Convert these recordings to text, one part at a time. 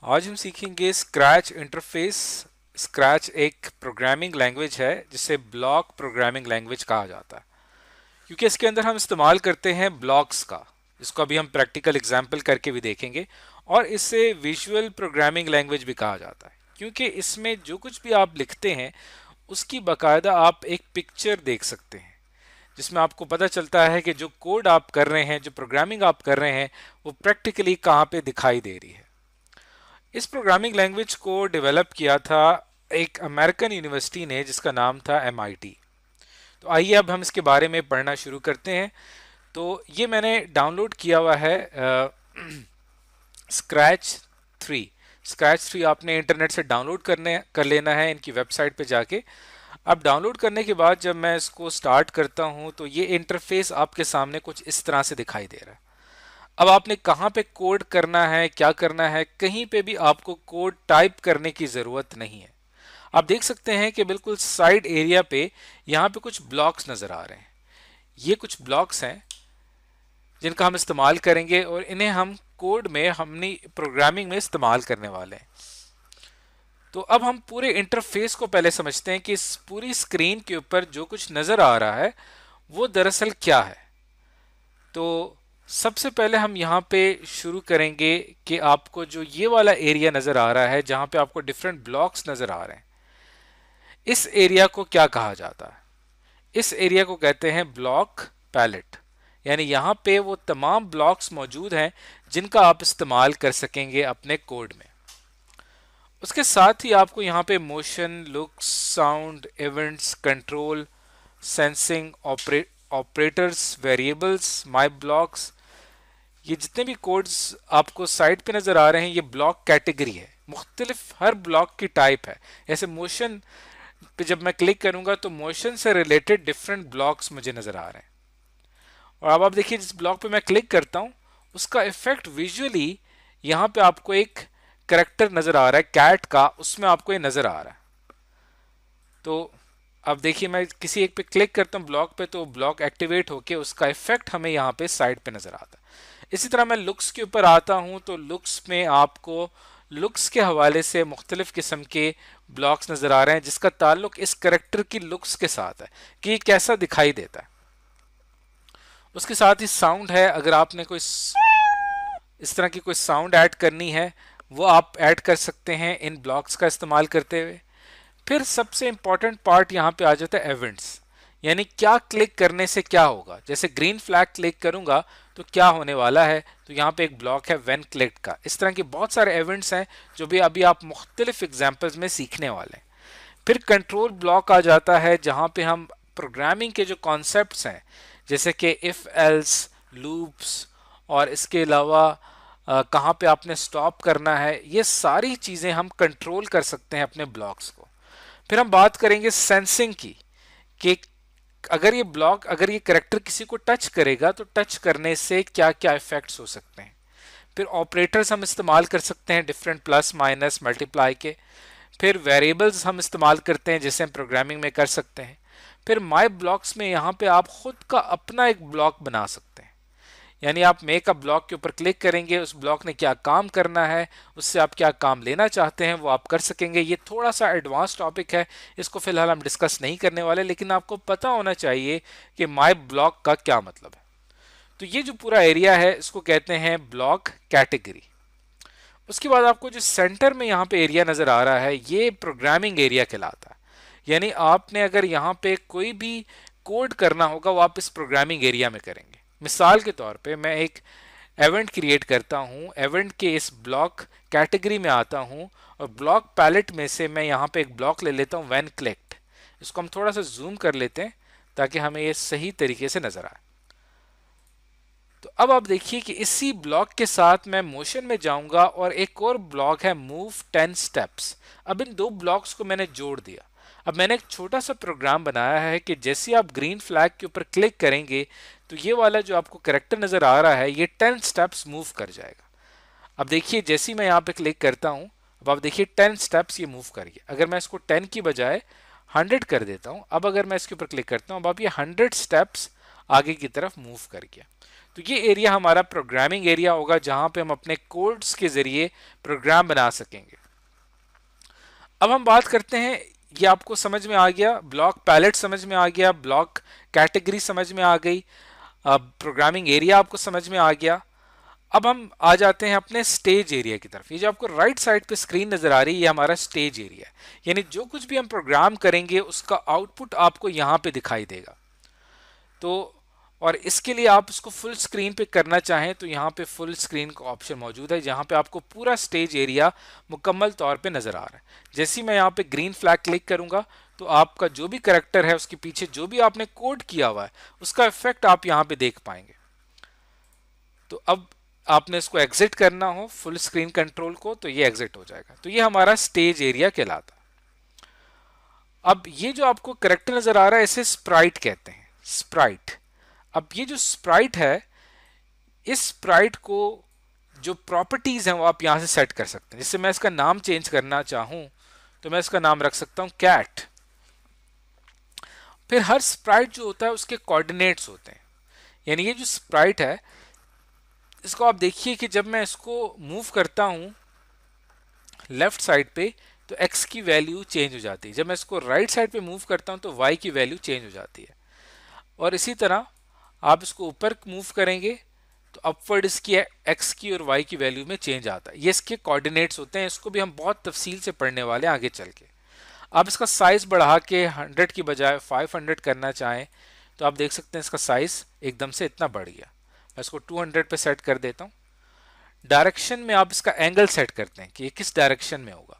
आज हम सीखेंगे स्क्रैच इंटरफेस। स्क्रैच एक प्रोग्रामिंग लैंग्वेज है जिसे ब्लॉक प्रोग्रामिंग लैंग्वेज कहा जाता है, क्योंकि इसके अंदर हम इस्तेमाल करते हैं ब्लॉक्स का। इसको अभी हम प्रैक्टिकल एग्जाम्पल करके भी देखेंगे। और इसे विजुअल प्रोग्रामिंग लैंग्वेज भी कहा जाता है, क्योंकि इसमें जो कुछ भी आप लिखते हैं उसकी बाकायदा आप एक पिक्चर देख सकते हैं, जिसमें आपको पता चलता है कि जो कोड आप कर रहे हैं, जो प्रोग्रामिंग आप कर रहे हैं, वो प्रैक्टिकली कहाँ पे दिखाई दे रही है। इस प्रोग्रामिंग लैंग्वेज को डेवलप किया था एक अमेरिकन यूनिवर्सिटी ने, जिसका नाम था MIT। तो आइए अब हम इसके बारे में पढ़ना शुरू करते हैं। तो ये मैंने डाउनलोड किया हुआ है स्क्रैच 3। स्क्रैच 3 आपने इंटरनेट से डाउनलोड करने कर लेना है, इनकी वेबसाइट पे जाके। अब डाउनलोड करने के बाद जब मैं इसको स्टार्ट करता हूं तो ये इंटरफेस आपके सामने कुछ इस तरह से दिखाई दे रहा है। अब आपने कहाँ पे कोड करना है, क्या करना है, कहीं पे भी आपको कोड टाइप करने की ज़रूरत नहीं है। आप देख सकते हैं कि बिल्कुल साइड एरिया पे यहाँ पे कुछ ब्लॉक्स नज़र आ रहे हैं। ये कुछ ब्लॉक्स हैं जिनका हम इस्तेमाल करेंगे और इन्हें हम कोड में, हमने प्रोग्रामिंग में इस्तेमाल करने वाले हैं। तो अब हम पूरे इंटरफेस को पहले समझते हैं कि इस पूरी स्क्रीन के ऊपर जो कुछ नज़र आ रहा है वो दरअसल क्या है। तो सबसे पहले हम यहाँ पे शुरू करेंगे कि आपको जो ये वाला एरिया नज़र आ रहा है, जहाँ पे आपको डिफरेंट ब्लॉक्स नज़र आ रहे हैं, इस एरिया को क्या कहा जाता है? इस एरिया को कहते हैं ब्लॉक पैलेट। यानी यहाँ पे वो तमाम ब्लॉक्स मौजूद हैं जिनका आप इस्तेमाल कर सकेंगे अपने कोड में। उसके साथ ही आपको यहाँ पे motion, looks, sound, events, control, sensing, operators, variables, my blocks, ये जितने भी कोड्स आपको साइड पे नज़र आ रहे हैं ये ब्लॉक कैटेगरी है। मुख्तलिफ हर ब्लॉक की टाइप है। जैसे मोशन पे जब मैं क्लिक करूंगा तो मोशन से रिलेटेड डिफरेंट ब्लॉक्स मुझे नज़र आ रहे हैं। और अब आप देखिए, जिस ब्लॉक पे मैं क्लिक करता हूं उसका इफेक्ट विजुअली यहाँ पे आपको एक करेक्टर नज़र आ रहा है कैट का, उसमें आपको ये नज़र आ रहा है। तो अब देखिए, मैं किसी एक पे क्लिक करता हूँ ब्लॉक पे तो ब्लॉक एक्टिवेट होके उसका इफेक्ट हमें यहाँ पे साइड पे नज़र आता है। इसी तरह मैं लुक्स के ऊपर आता हूँ तो लुक्स में आपको लुक्स के हवाले से मुख्तलिफ किस्म के ब्लॉक्स नज़र आ रहे हैं, जिसका ताल्लुक इस करेक्टर की लुक्स के साथ है कि ये कैसा दिखाई देता है। उसके साथ ही साउंड है। अगर आपने कोई इस तरह की कोई साउंड ऐड करनी है वो आप ऐड कर सकते हैं इन ब्लॉक्स का इस्तेमाल करते हुए। फिर सबसे इंपॉर्टेंट पार्ट यहाँ पे आ जाता है इवेंट्स, यानी क्या क्लिक करने से क्या होगा। जैसे ग्रीन फ्लैग क्लिक करूंगा तो क्या होने वाला है, तो यहाँ पे एक ब्लॉक है व्हेन क्लिक का। इस तरह के बहुत सारे इवेंट्स हैं जो भी अभी आप मुख्तलिफ एग्जाम्पल्स में सीखने वाले हैं। फिर कंट्रोल ब्लॉक आ जाता है जहाँ पे हम प्रोग्रामिंग के जो कॉन्सेप्ट्स हैं, जैसे कि इफ एल्स, लूप्स, और इसके अलावा कहाँ पे आपने स्टॉप करना है, ये सारी चीज़ें हम कंट्रोल कर सकते हैं अपने ब्लॉक्स को। फिर हम बात करेंगे सेंसिंग की, कि अगर ये करेक्टर किसी को टच करेगा तो टच करने से क्या क्या इफेक्ट्स हो सकते हैं। फिर ऑपरेटर्स हम इस्तेमाल कर सकते हैं डिफरेंट, प्लस, माइनस, मल्टीप्लाई के। फिर वेरिएबल्स हम इस्तेमाल करते हैं जैसे हम प्रोग्रामिंग में कर सकते हैं। फिर माई ब्लॉक्स में यहाँ पे आप खुद का अपना एक ब्लॉक बना सकते हैं। यानी आप मेक अ ब्लॉक के ऊपर क्लिक करेंगे, उस ब्लॉक ने क्या काम करना है, उससे आप क्या काम लेना चाहते हैं वो आप कर सकेंगे। ये थोड़ा सा एडवांस टॉपिक है, इसको फिलहाल हम डिस्कस नहीं करने वाले, लेकिन आपको पता होना चाहिए कि माई ब्लॉक का क्या मतलब है। तो ये जो पूरा एरिया है इसको कहते हैं ब्लॉक कैटेगरी। उसके बाद आपको जो सेंटर में यहाँ पे एरिया नज़र आ रहा है ये प्रोग्रामिंग एरिया कहलाता है। यानी आपने अगर यहाँ पे कोई भी कोड करना होगा वो आप इस प्रोग्रामिंग एरिया में करेंगे। मिसाल के तौर पे मैं एक इवेंट क्रिएट करता हूँ, इवेंट के इस ब्लॉक कैटेगरी में आता हूँ और ब्लॉक पैलेट में से मैं यहाँ पे एक ब्लॉक ले लेता हूँ व्हेन क्लिक्ड। इसको हम थोड़ा सा जूम कर लेते हैं ताकि हमें ये सही तरीके से नज़र आए। तो अब आप देखिए कि इसी ब्लॉक के साथ मैं मोशन में जाऊंगा और एक और ब्लॉक है मूव 10 स्टेप्स। अब इन दो ब्लॉक्स को मैंने जोड़ दिया। अब मैंने एक छोटा सा प्रोग्राम बनाया है कि जैसे आप ग्रीन फ्लैग के ऊपर क्लिक करेंगे तो ये वाला जो आपको करेक्टर नज़र आ रहा है ये 10 स्टेप्स मूव कर जाएगा। अब देखिए, जैसे ही मैं यहाँ पे क्लिक करता हूँ, अब आप देखिए 10 स्टेप्स ये मूव कर गया। अगर मैं इसको 10 की बजाय 100 कर देता हूँ, अब अगर मैं इसके ऊपर क्लिक करता हूँ, अब आप ये 100 स्टेप्स आगे की तरफ मूव कर गया। तो ये एरिया हमारा प्रोग्रामिंग एरिया होगा जहां पे हम अपने कोड्स के जरिए प्रोग्राम बना सकेंगे। अब हम बात करते हैं, ये आपको समझ में आ गया, ब्लॉक पैलेट समझ में आ गया, ब्लॉक कैटेगरी समझ में आ गई, अब प्रोग्रामिंग एरिया आपको समझ में आ गया। अब हम आ जाते हैं अपने स्टेज एरिया की तरफ। ये जो आपको राइट साइड पे स्क्रीन नजर आ रही है, ये हमारा स्टेज एरिया है, यानी जो कुछ भी हम प्रोग्राम करेंगे उसका आउटपुट आपको यहां पे दिखाई देगा। तो और इसके लिए आप इसको फुल स्क्रीन पे करना चाहें तो यहाँ पे फुल स्क्रीन का ऑप्शन मौजूद है, जहाँ पे आपको पूरा स्टेज एरिया मुकम्मल तौर पे नजर आ रहा है। जैसे ही मैं यहाँ पे ग्रीन फ्लैग क्लिक करूंगा तो आपका जो भी करेक्टर है उसके पीछे जो भी आपने कोड किया हुआ है उसका इफेक्ट आप यहाँ पे देख पाएंगे। तो अब आपने इसको एग्जिट करना हो फुल स्क्रीन कंट्रोल को तो ये एग्जिट हो जाएगा। तो ये हमारा स्टेज एरिया कहलाता है। अब ये जो आपको करेक्टर नजर आ रहा है इसे स्प्राइट कहते हैं, स्प्राइट। अब ये जो स्प्राइट है, इस स्प्राइट को जो प्रॉपर्टीज हैं वो आप यहां से सेट कर सकते हैं। जैसे मैं इसका नाम चेंज करना चाहूं तो मैं इसका नाम रख सकता हूं कैट। फिर हर स्प्राइट जो होता है उसके कोऑर्डिनेट्स होते हैं, यानी ये जो स्प्राइट है इसको आप देखिए कि जब मैं इसको मूव करता हूं लेफ्ट साइड पे तो x की वैल्यू चेंज हो जाती है, जब मैं इसको राइट साइड पे मूव करता हूं तो y की वैल्यू चेंज हो जाती है। और इसी तरह आप इसको ऊपर मूव करेंगे तो अपवर्ड इसकी x की और y की वैल्यू में चेंज आता है। ये इसके कोऑर्डिनेट्स होते हैं, इसको भी हम बहुत तफसील से पढ़ने वाले हैं आगे चल के। आप इसका साइज बढ़ा के 100 की बजाय 500 करना चाहें तो आप देख सकते हैं इसका साइज एकदम से इतना बढ़ गया। मैं इसको 200 पे सेट कर देता हूँ। डायरेक्शन में आप इसका एंगल सेट करते हैं कि ये किस डायरेक्शन में होगा।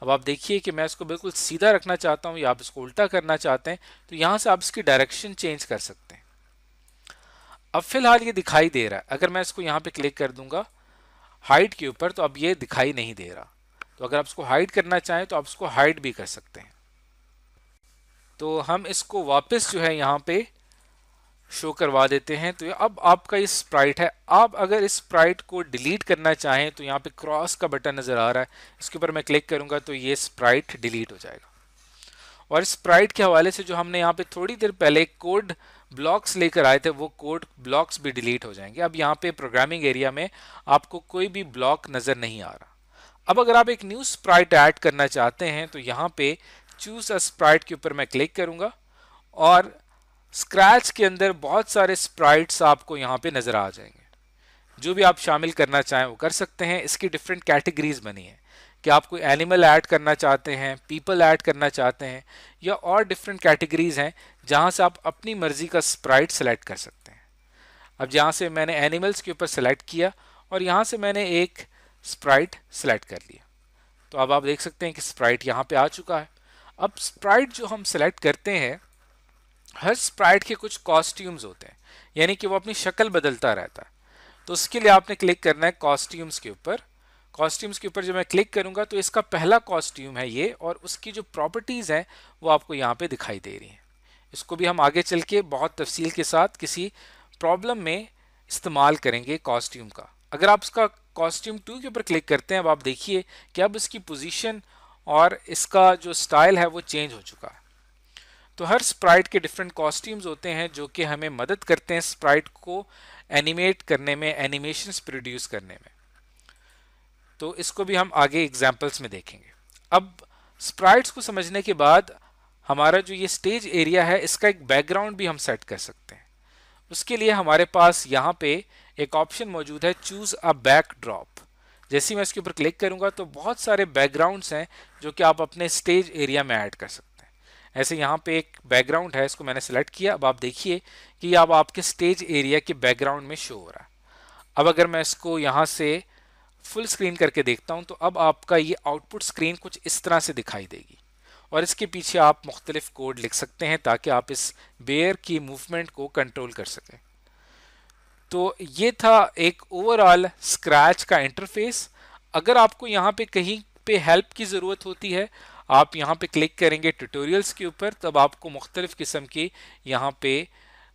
अब आप देखिए कि मैं इसको बिल्कुल सीधा रखना चाहता हूँ या आप इसको उल्टा करना चाहते हैं तो यहाँ से आप इसकी डायरेक्शन चेंज कर सकते हैं। अब फिलहाल ये दिखाई दे रहा है, अगर मैं इसको यहाँ पे क्लिक कर दूंगा हाइड के ऊपर तो अब ये दिखाई नहीं दे रहा। तो अगर आप इसको हाइड करना चाहें तो आप इसको हाइड भी कर सकते हैं। तो हम इसको वापस जो है यहाँ पे शो करवा देते हैं। तो अब आपका ये स्प्राइट है। आप अगर इस स्प्राइट को डिलीट करना चाहें तो यहाँ पे क्रॉस का बटन नजर आ रहा है, इसके ऊपर मैं क्लिक करूंगा तो ये स्प्राइट डिलीट हो जाएगा। और इस स्प्राइट के हवाले से जो हमने यहाँ पे थोड़ी देर पहले कोड ब्लॉक्स लेकर आए थे वो कोड ब्लॉक्स भी डिलीट हो जाएंगे। अब यहाँ पे प्रोग्रामिंग एरिया में आपको कोई भी ब्लॉक नजर नहीं आ रहा। अब अगर आप एक न्यू स्प्राइट ऐड करना चाहते हैं तो यहाँ पे चूज अ स्प्राइट के ऊपर मैं क्लिक करूंगा और स्क्रैच के अंदर बहुत सारे स्प्राइट्स आपको यहाँ पे नजर आ जाएंगे। जो भी आप शामिल करना चाहें वो कर सकते हैं। इसकी डिफरेंट कैटेगरीज बनी है कि आप कोई एनिमल ऐड करना चाहते हैं, पीपल ऐड करना चाहते हैं या और डिफरेंट कैटेगरीज हैं जहां से आप अपनी मर्जी का स्प्राइट सेलेक्ट कर सकते हैं। अब जहां से मैंने एनिमल्स के ऊपर सेलेक्ट किया और यहां से मैंने एक स्प्राइट सेलेक्ट कर लिया तो अब आप देख सकते हैं कि स्प्राइट यहाँ पे आ चुका है। अब स्प्राइट जो हम सेलेक्ट करते हैं, हर स्प्राइट के कुछ कॉस्ट्यूम्स होते हैं, यानी कि वो अपनी शक्ल बदलता रहता है। तो उसके लिए आपने क्लिक करना है कॉस्ट्यूम्स के ऊपर। कॉस्ट्यूम्स के ऊपर जब मैं क्लिक करूंगा तो इसका पहला कॉस्ट्यूम है ये, और उसकी जो प्रॉपर्टीज हैं वो आपको यहाँ पे दिखाई दे रही हैं। इसको भी हम आगे चल के बहुत तफसील के साथ किसी प्रॉब्लम में इस्तेमाल करेंगे कॉस्ट्यूम का। अगर आप इसका कॉस्ट्यूम 2 के ऊपर क्लिक करते हैं, अब आप देखिए कि अब इसकी पोजीशन और इसका जो स्टाइल है वो चेंज हो चुका है। तो हर स्प्राइट के डिफरेंट कॉस्ट्यूम्स होते हैं जो कि हमें मदद करते हैं स्प्राइट को एनिमेट करने में, एनिमेशंस प्रोड्यूस करने में। तो इसको भी हम आगे एग्जांपल्स में देखेंगे। अब स्प्राइट्स को समझने के बाद हमारा जो ये स्टेज एरिया है इसका एक बैकग्राउंड भी हम सेट कर सकते हैं। उसके लिए हमारे पास यहाँ पे एक ऑप्शन मौजूद है चूज अ बैकड्रॉप। जैसे ही मैं इसके ऊपर क्लिक करूंगा तो बहुत सारे बैकग्राउंड्स हैं जो कि आप अपने स्टेज एरिया में ऐड कर सकते हैं। ऐसे यहाँ पे एक बैकग्राउंड है, इसको मैंने सेलेक्ट किया। अब आप देखिए कि अब आपके स्टेज एरिया के बैकग्राउंड में शो हो रहा है। अब अगर मैं इसको यहाँ से फुल स्क्रीन करके देखता हूँ तो अब आपका ये आउटपुट स्क्रीन कुछ इस तरह से दिखाई देगी और इसके पीछे आप मुख्तलिफ कोड लिख सकते हैं ताकि आप इस बेयर की मूवमेंट को कंट्रोल कर सकें। तो ये था एक ओवरऑल स्क्रैच का इंटरफेस। अगर आपको यहाँ पे कहीं पे हेल्प की ज़रूरत होती है, आप यहाँ पे क्लिक करेंगे ट्यूटोरियल्स के ऊपर, तब आपको मुख्तलिफ किस्म की यहाँ पे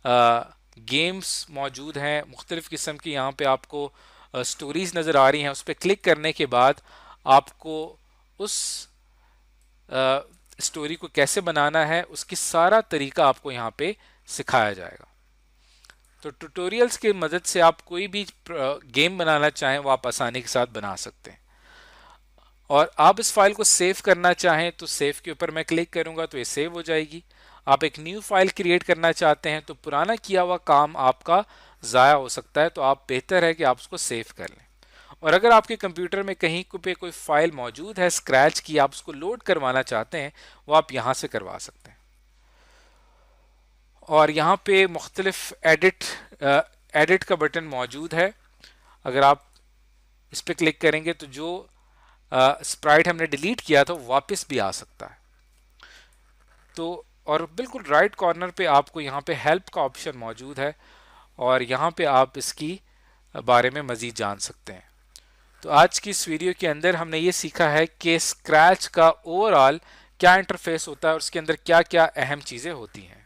गेम्स मौजूद हैं, मुख्तलिफ किस्म की यहाँ पे आपको स्टोरीज नज़र आ रही हैं। उस पर क्लिक करने के बाद आपको उस स्टोरी को कैसे बनाना है उसकी सारा तरीका आपको यहाँ पे सिखाया जाएगा। तो ट्यूटोरियल्स की मदद से आप कोई भी गेम बनाना चाहें वो आप आसानी के साथ बना सकते हैं। और आप इस फाइल को सेव करना चाहें तो सेव के ऊपर मैं क्लिक करूंगा तो ये सेव हो जाएगी। आप एक न्यू फाइल क्रिएट करना चाहते हैं तो पुराना किया हुआ काम आपका ज़ाया हो सकता है, तो आप बेहतर है कि आप उसको सेव कर लें। और अगर आपके कंप्यूटर में कहीं पे कोई फाइल मौजूद है स्क्रैच की, आप उसको लोड करवाना चाहते हैं, वो आप यहाँ से करवा सकते हैं। और यहाँ पे मुख्तलिफ एडिट का बटन मौजूद है। अगर आप इस पर क्लिक करेंगे तो जो स्प्राइट हमने डिलीट किया था वापस भी आ सकता है। तो और बिल्कुल राइट कॉर्नर पे आपको यहाँ पे हेल्प का ऑप्शन मौजूद है और यहाँ पे आप इसकी बारे में मज़ीद जान सकते हैं। तो आज की इस वीडियो के अंदर हमने ये सीखा है कि स्क्रैच का ओवरऑल क्या इंटरफेस होता है और उसके अंदर क्या क्या अहम चीज़ें होती हैं।